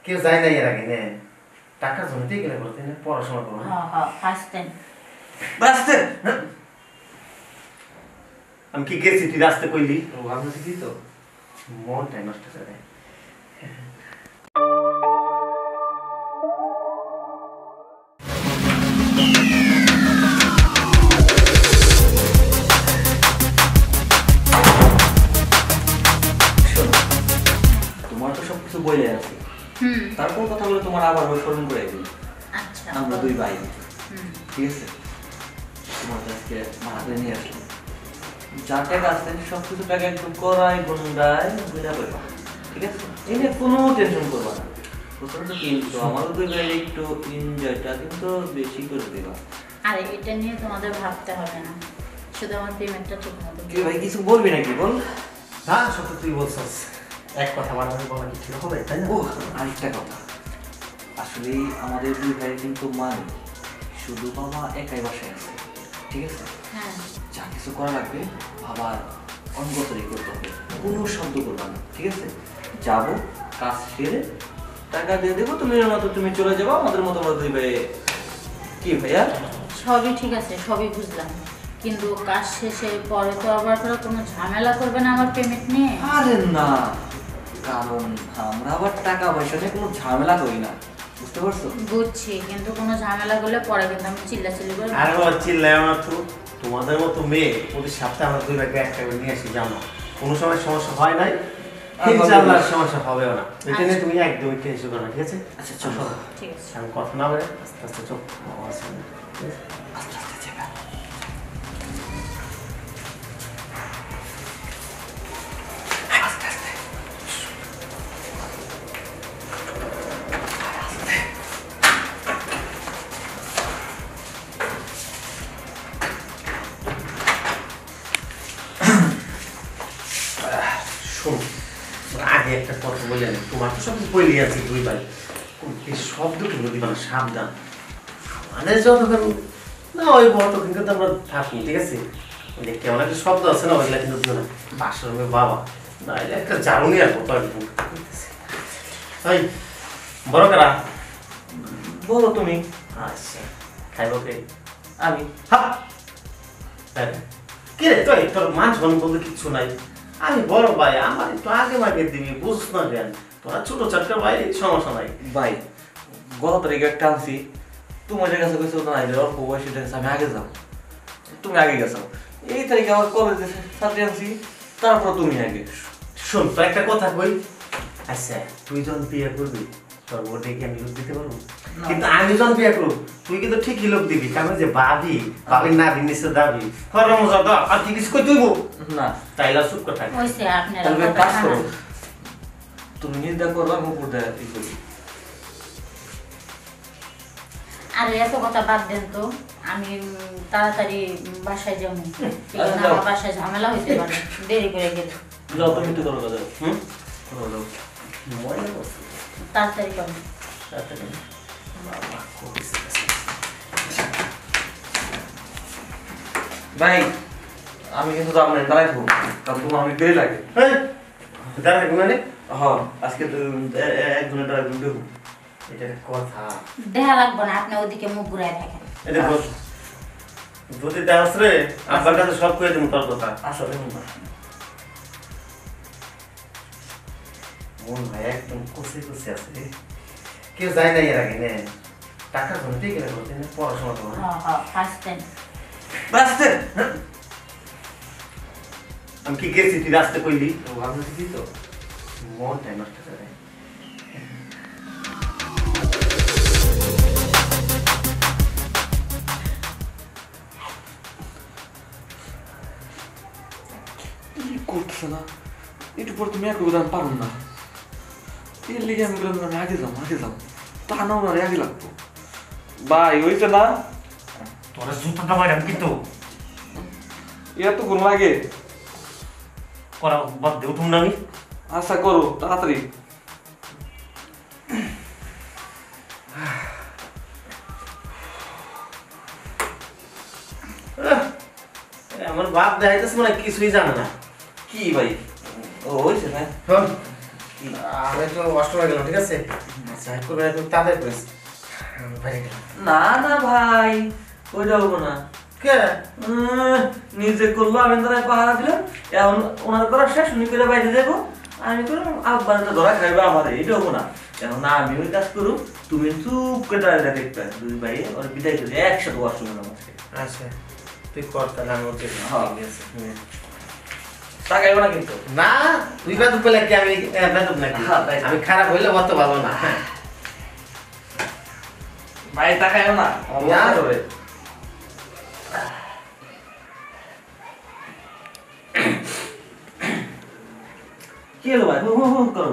কেউ যায় না এর আগে নে টাকার জন্য ঠিক গেলে করতে না পড়াশোনা করো হাসতেন বাসতে আমি কি গেছি তুই রাস্তা কইলি ও ভাবনা ঠিকই তো মনটাই নষ্ট করে তোমার তো সবকিছু বলে আছে তারপর কথা বলে তোমার আবার ওই স্মরণ করে দিই আচ্ছা আমরা দুই ভাই ঠিক আছে তোমার আজকে মাথাতে নিয়ে আসলাম যা টাকা আসছে সব কিছু টাকা একদম করাই গুন্ডায় বুঝা করবা ঠিক আছে এই নিয়ে কোনো টেনশন করবা না প্রথমত কিন্তু আমারও দুই ভাই একটু এনজয়টা কিন্তু বেশি করে দেবা আরে এটা নিয়ে তোমাদের ভাবতে হবে না শুধু আমার পেমেন্টটা ঠিক মতো কি ভাই কিছু বলবি নাকি বল হ্যাঁ সত্য তুই বলছিস এক কথা বারবার বলা কি ঠিক হবে তাই না ও আরেকটা কথা আসলে আমাদের দুই ভাই কিন্তু মানে শুধু বাবা একাই বাসায় আছে ঠিক আছে হ্যাঁ যা কিছু করা লাগবে বাবার অঙ্গতরই করতে হবে কোনো শব্দ করবা না ঠিক আছে যাবো কাজ সেরে টাকা দিয়ে দেবো তুমি মতো তুমি চলে যাবো আমাদের মতো আমরা দুই ভাই কি ভাইয়া সবই ঠিক আছে সবই বুঝলাম কিন্তু কাজ শেষে পরে তো আবার কোনো ঝামেলা করবে না আমার পেমেন্ট নিয়ে আরে না কারণ আমরা আবার টাকা পয়সা নিয়ে কোনো ঝামেলা করি না বুঝতে পারছো বুঝছি কিন্তু কোনো ঝামেলা করলে পরে কিন্তু আমি চিল্লাচিল্লি করে আরে বাবা চিল্লায় না তো তোমাদের মতো মেয়ে প্রতি সপ্তাহে আমরা দুই ভাইকে একটা করে নিয়ে আসি জানো কোনো সময় সমস্যা হয় নাই ইনশাআল্লাহ সমস্যা হবেও না এটা নিয়ে তুমি একদমই টেনশন করো না ঠিক আছে আচ্ছা চলো ঠিক আছে আমি কথা না বলে আস্তে আস্তে চোখ আস্তে আস্তে যাবে শোন আগে একটা কথা বলে নি তোমার তো সব বলি আছে দুই ভাই এই শব্দগুলো দিবা না সাবধান মানে যতক্ষণ না ওই বড় কিন্তু আমরা থাকি ঠিক আছে ওই যে কেমন একটা শব্দ আছে না ওইগুলা কিন্তু দিও না বাসার মেয়ে বাবা না এটা একটা জানুনি আর কত বড় কারা বলো তুমি আচ্ছা খাইব কে আমি হ্যাঁ কে রে তুই তোর মান সম্মান বলতে কিচ্ছু নাই আমি বড় ভাই আমার একটু আগে মাগে দিবি বুঝছ না কেন তোরা ছোট চারটা ভাই সমস্যা নাই ভাই গত তারিখে একটা আনছি তোমাদের কাছে কিছু না অল্প বয়সী আমি আগে যাও তুমি আগে গেছো এই তারিখে আমার কলেজে ছাত্রী আনছি তারপর তুমি আগে শোন তো একটা কথা কই আচ্ছা তুই যখন বিয়ে করবি তোর বোর্ডে কি আমি লোক দিতে পারবো কিন্তু আমি যখন বিয়ে করবো তুই কিন্তু ঠিকই লোক দিবি কারণ যে ভাবির না নিচে দাবি মজা দা আর কি কিছু কই তুইব না তাইলা চুপ কথা হইছে আপনারা তাহলে কাজ করো তুমি নির্দা করবা মুখ উঠে ই করি আর এত কথা বাদ দেন তো আমি তাড়াতাড়ি বাসায় যাবো আচ্ছা, আমার বাসায় ঝামেলা হইতে পারে দেরি করে গেলে যাও তুমি তো করো যাও হুম করো যাও মজা করছিস তাড়াতাড়ি করো বাবা খুব ভাই আমি কিন্তু যাব না দাঁড়াই থাকবো কারণ তোমার অনেক দেরি লাগে দাঁড়া মানে হ্যাঁ আজকে এক ঘন্টা দেবো এটা কথা দেখা লাগবে না আপনি ওদিকে মুখ ঘুরাই থাকেন এটা যদি দেখাস রে আব্বার কাছে সব করে দিন তোর কথা আসলে মন ভাই একদম কুচি কুচি আছে কেউ যায় না এর আগে নে টাকার জন্য ঠিক গেলে করতে না পড়াশোনা করো হাসতেন বাসতে আমি কি গেছি তুই রাস্তা কইলি ও ভাবনা ঠিকই তো মনটাই নষ্ট করে করতেছে না একটু পর তুমি এক উদাহরণ পারো না এর লিগে আমি বললাম আমি আগে যাও তা নাও না আগে লাগতো ভাই হইছে না তোরা জুতাটা মারাম কিন্তু এত গুণ লাগে করা বাদ দে উঠুন না আমি আশা করো তাড়াতাড়ি আমার বাপ দেখাইতেছে মানে কিছুই জানে না কি ভাই ও হইছে না শোন আমি তো কষ্ট হয়ে গেলাম, ঠিক আছে? আচ্ছা এক করবে তুমি তাদের করেছ আমি বাইরে গেলাম। না না ভাই, ওইটা হবো না। কে নিজে করলো, আমি ধরে পাহারা দিলাম, এখন ওনার করা শেষ, উনি করে বাইরে যাবো, আমি করলাম আব্বার তো ধরা খাইবে আমার, এটা হবো না। এখন না আমি ওই কাজ করুক, তুমি চুপ করে দাঁড়িয়ে দেখবে দুই ভাই ওর বিদায় করে একসাথে ওয়াশরুমে নাম আজকে। আচ্ছা তুই কর তাহলে আমি ওর জন্য। হ্যাঁ। ঠিক আছে। তাকাইবো না কিন্তু। না তুই বেদব পেলে কি আমি বেদব নাকি? হ্যাঁ, তাই। আমি খারাপ হইলে অত ভালো না। ভাই তাকাইবো না, আমার না। লজ্জা করে। কি হলো ভাই, হু হু হু করো।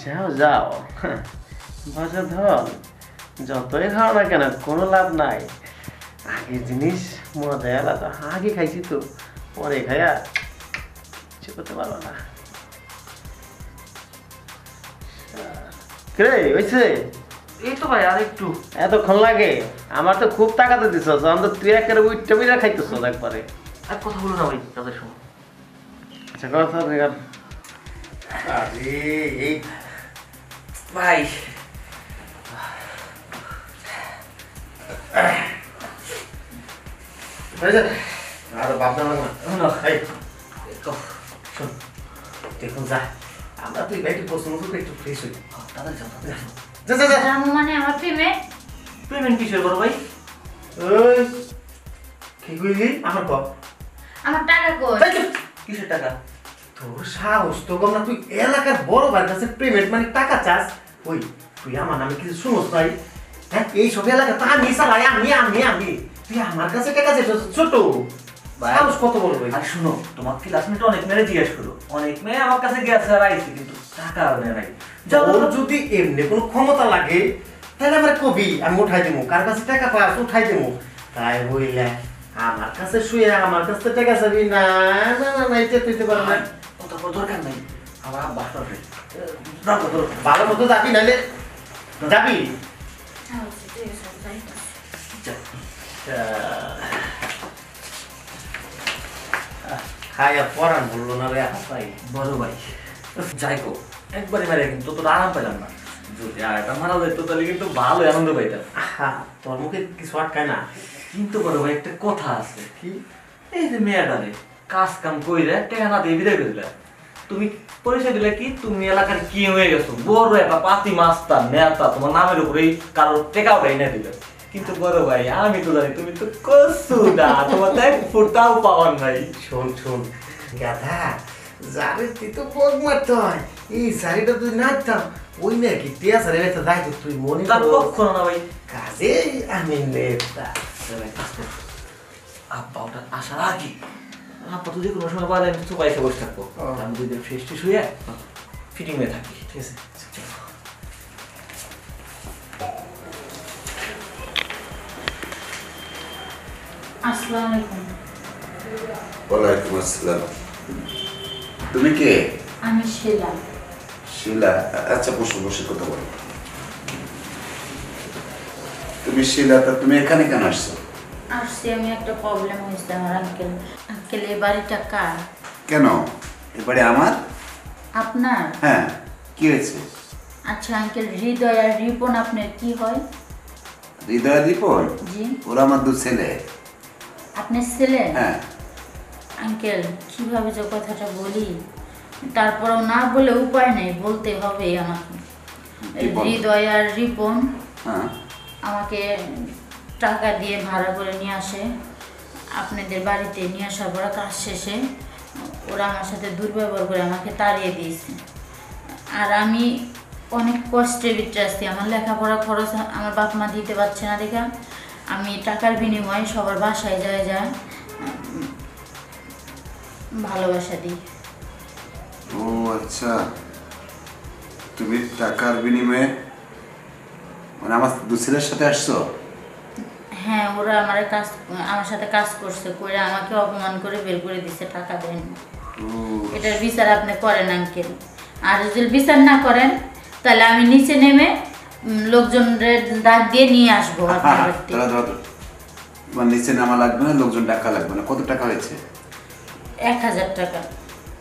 যাও যাও, বাজার ধর যতই খাও না কেন কোনো লাভ নাই। আগের জিনিস মজা আলাদা, আগে খাইছি তো, পরে খাইয়া কিছু করতে পারবো না। কে হয়েছে? এই তো ভাই আর একটু। এতক্ষণ লাগে? আমার তো খুব টাকাতে দিছ, তুই একেবারে উইটটা বিরা খাইতেছ একবারে। আর কথা বলো না ভাই তাদের সময়। আচ্ছা কথা দেখান। আরে এই ভাই হয়েছে আরো ভাবনা লাগবে না। এই শোন দেখুন যা, আমরা তুই ভাই একটু পছন্দ করি, একটু ফ্রেশ হই। তাদের যাও, তাদের যাও। যা যা যা। রামু মানে আমার পেমেন্ট? পেমেন্ট কিসের বড় ভাই? ওই কি কইলি আমার কপ? আমার টাকা কই? কিসের টাকা? তোর সাহস তো কম না, তুই এলাকার বড় ভাইয়ের কাছে পেমেন্ট মানে টাকা চাস? ওই তুই আমার নামে কিছু শুনোস নাই? হ্যাঁ এই সব এলাকা তা আমি চালাই, আমি তুই আমার কাছে টাকা চাইছ? ছোট সাহস কত বড় ভাই? আর শুনো, তোমার ক্লাসমেট অনেক মেয়ে জিজ্ঞেস করো, অনেক মেয়ে আমার কাছে গেছে আর আইছে, কিন্তু টাকা নেয় নাই। ওর যদি এমনি কোনো ক্ষমতা লাগে তাহলে আমার কবি আমি উঠাই দেবো, কার কাছে টাকা পাস উঠাই দেবো। তাই বইলে আমার কাছে শুয়ে আমার কাছে টাকা চাবি? না না না না, এটা তুইতে পারো না। ওটা কোনো দরকার নাই, আমার আব্বা আসবে। ভালো মতো যাবি নাহলে যাবি। আচ্ছা, ঠিক আছে, যাই। খাইয়া পরান বললো না রে হাসাই। বড় ভাই যাই হোক, একবারে মারে কিন্তু তোর আরাম পেলাম না। যদি আর একটা মারা যেত তাহলে কিন্তু ভালো আনন্দ পাইতাম। আহা তোর মুখে কিছু আটকায় না? কিন্তু বড় ভাই একটা কথা আছে, কি? এই যে মেয়েটারে কাজ কাম কইরে টাকা না দিয়ে বিদায় করে দিলা, তুমি পরিচয় দিলে কি তুমি এলাকার কি হয়ে গেছো, বড় একটা পাতি মাস্টার নেতা, তোমার নামের উপরেই কারোর টেকাও দেয় না দিলে। কিন্তু বড় ভাই আমি তো জানি তুমি তো কসু না, তোমার তাই ফুটাও পাওয়ার নাই। শোন শোন গাধা, যারে তুই তো বগ মারতে হয়, এই শাড়িটা তুই নাচতাম ওই মেয়ে কি টিয়া শাড়ি একটা দায়িত্ব তুই মনে তার করো কখনো না ভাই। কাজে আমি নেতা। আব্বা ওটা আসার আগে আব্বা তো যে কোনো সময় পারে আমি তো পয়সা বসে থাকবো, আমি দুই দিন ফ্রেশ ট্রেশ হয়ে ফিটিং হয়ে থাকি। ঠিক আছে আসসালামু আলাইকুম। ওয়ালাইকুম আসসালাম। তুমি কে? আমি শিলা। শিলা? আচ্ছা বসে বসে কথা বলো। তুমি শিলা, তা তুমি এখানে কেন আসছো? আসছি, আমি একটা প্রবলেম হয়েছে আমার আঙ্কেল। আঙ্কেল এই বাড়িটা কার? কেন এবারে আমার? আপনার? হ্যাঁ কি হয়েছে? আচ্ছা আঙ্কেল, হৃদয় আর রিপন আপনার কি হয়? হৃদয় রিপন? জি। ওরা আমার দু ছেলে। আপনার ছেলে? হ্যাঁ। আঙ্কেল কিভাবে যে কথাটা বলি, তারপরেও না বলে উপায় নেই, বলতে হবে আমাকে। রিপন? হৃদয় আর রিপন হ্যাঁ। আমাকে টাকা দিয়ে ভাড়া করে নিয়ে আসে আপনাদের বাড়িতে, নিয়ে আসার পর কাজ শেষে ওরা আমার সাথে দুর্ব্যবহার করে আমাকে তাড়িয়ে দিয়েছে। আর আমি অনেক কষ্টের ভিতরে আসছি, আমার লেখাপড়া খরচ আমার বাপ মা দিতে পারছে না দেখা আমি টাকার বিনিময়ে সবার বাসায় যায় ভালোবাসা দিই। ও আচ্ছা, তুমি টাকার বিনিময়ে মানে আমার দু ছেলের সাথে আসছো? হ্যাঁ, ওরা আমার সাথে কাজ করছে, করে আমাকে অপমান করে বের করে দিছে, টাকা দেন। এটার বিচার আপনি করেন আঙ্কেল, আর যদি বিচার না করেন তাহলে আমি নিচে নেমে লোকজনের ডাক দিয়ে নিয়ে আসবো আপনার বাড়িতে। তোমার নিচে নামা লাগবে না, লোকজন টাকা লাগবে না। কত টাকা হয়েছে? 1000 টাকা।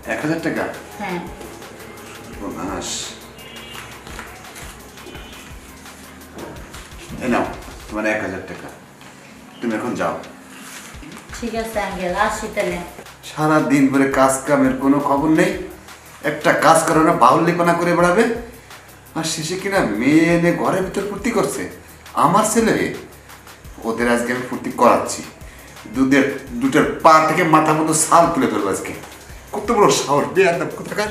1000 টাকা? হ্যাঁ। সর্বনাশ। এই নাও তোমার 1000 টাকা, তুমি এখন যাও। ঠিক আছে আঙ্কেল, আসি তাহলে। সারা দিন ধরে কাজ কামের কোনো খবর নেই, একটা কাজ করে না বাহুল্যপনা করে বেড়াবে, আর শেষে কিনা মেয়ে এনে ঘরের ভিতর ফুর্তি করছে। আমার ছেলে, ওদের আজকে আমি ফুর্তি করাচ্ছি, দুটার পা থেকে মাথা মতো ছাল তুলে ফেলবো আজকে। কত বড় সাহস বেয়াদব কোথাকার।